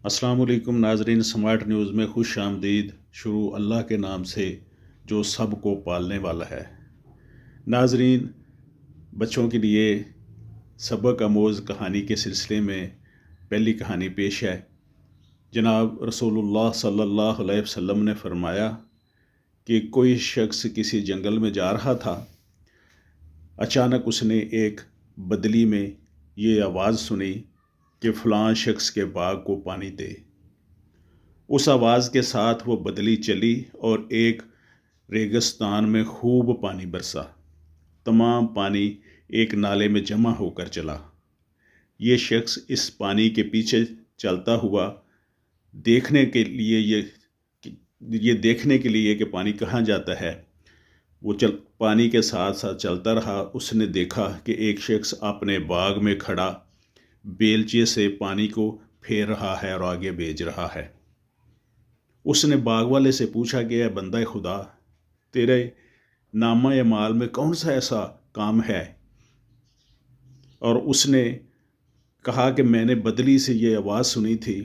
السلام علیکم ناظرین، سمارٹ نیوز میں خوش آمدید۔ شروع اللہ کے نام سے جو سب کو پالنے والا ہے۔ ناظرین، بچوں کے لیے سبق آموز کہانی کے سلسلے میں پہلی کہانی پیش ہے۔ جناب رسول اللہ صلی اللہ علیہ وسلم نے فرمایا کہ کوئی شخص کسی جنگل میں جا رہا تھا۔ اچانک اس نے ایک بدلی میں یہ آواز سنی کہ فلاں شخص کے باغ کو پانی دے۔ اس آواز کے ساتھ وہ بدلی چلی اور ایک ریگستان میں خوب پانی برسا۔ تمام پانی ایک نالے میں جمع ہو کر چلا۔ یہ شخص اس پانی کے پیچھے چلتا ہوا دیکھنے کے لیے کہ پانی کہاں جاتا ہے، وہ پانی کے ساتھ ساتھ چلتا رہا۔ اس نے دیکھا کہ ایک شخص اپنے باغ میں کھڑا بیلچے سے پانی کو پھیر رہا ہے اور آگے بھیج رہا ہے۔ اس نے باغ والے سے پوچھا کہ اے بندہ خدا، تیرے نامہ اعمال میں کون سا ایسا کام ہے؟ اور اس نے کہا کہ میں نے بدلی سے یہ آواز سنی تھی،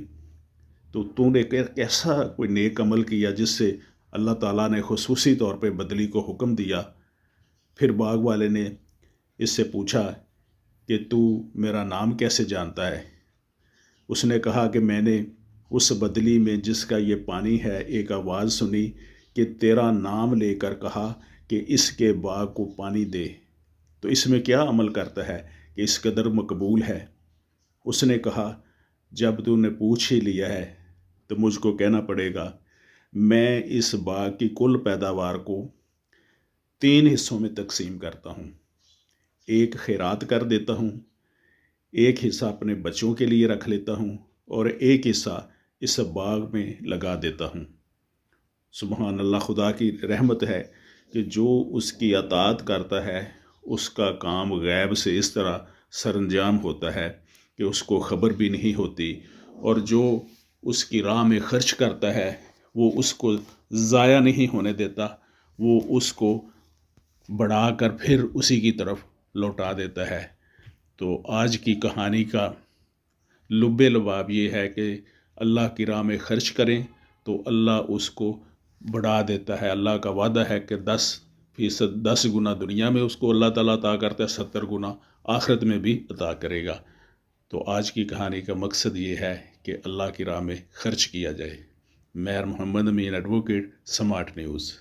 تو نے کیسا کوئی نیک عمل کیا جس سے اللہ تعالیٰ نے خصوصی طور پہ بدلی کو حکم دیا؟ پھر باغ والے نے اس سے پوچھا کہ تو میرا نام کیسے جانتا ہے؟ اس نے کہا کہ میں نے اس بدلی میں جس کا یہ پانی ہے ایک آواز سنی کہ تیرا نام لے کر کہا کہ اس کے باغ کو پانی دے، تو اس میں کیا عمل کرتا ہے کہ اس قدر مقبول ہے؟ اس نے کہا جب تو نے پوچھ ہی لیا ہے تو مجھ کو کہنا پڑے گا، میں اس باغ کی کل پیداوار کو 3 حصوں میں تقسیم کرتا ہوں۔ ایک خیرات کر دیتا ہوں، ایک حصہ اپنے بچوں کے لیے رکھ لیتا ہوں، اور ایک حصہ اس باغ میں لگا دیتا ہوں۔ سبحان اللہ، خدا کی رحمت ہے کہ جو اس کی اطاعت کرتا ہے اس کا کام غیب سے اس طرح سر انجام ہوتا ہے کہ اس کو خبر بھی نہیں ہوتی، اور جو اس کی راہ میں خرچ کرتا ہے وہ اس کو ضائع نہیں ہونے دیتا، وہ اس کو بڑھا کر پھر اسی کی طرف لوٹا دیتا ہے۔ تو آج کی کہانی کا لب لباب یہ ہے کہ اللہ کی راہ میں خرچ کریں تو اللہ اس کو بڑھا دیتا ہے۔ اللہ کا وعدہ ہے کہ 10 گنا دنیا میں اس کو اللہ تعالیٰ عطا کرتا ہے، 70 گنا آخرت میں بھی عطا کرے گا۔ تو آج کی کہانی کا مقصد یہ ہے کہ اللہ کی راہ میں خرچ کیا جائے۔ مہر محمد امین، ایڈوکیٹ، سمارٹ نیوز۔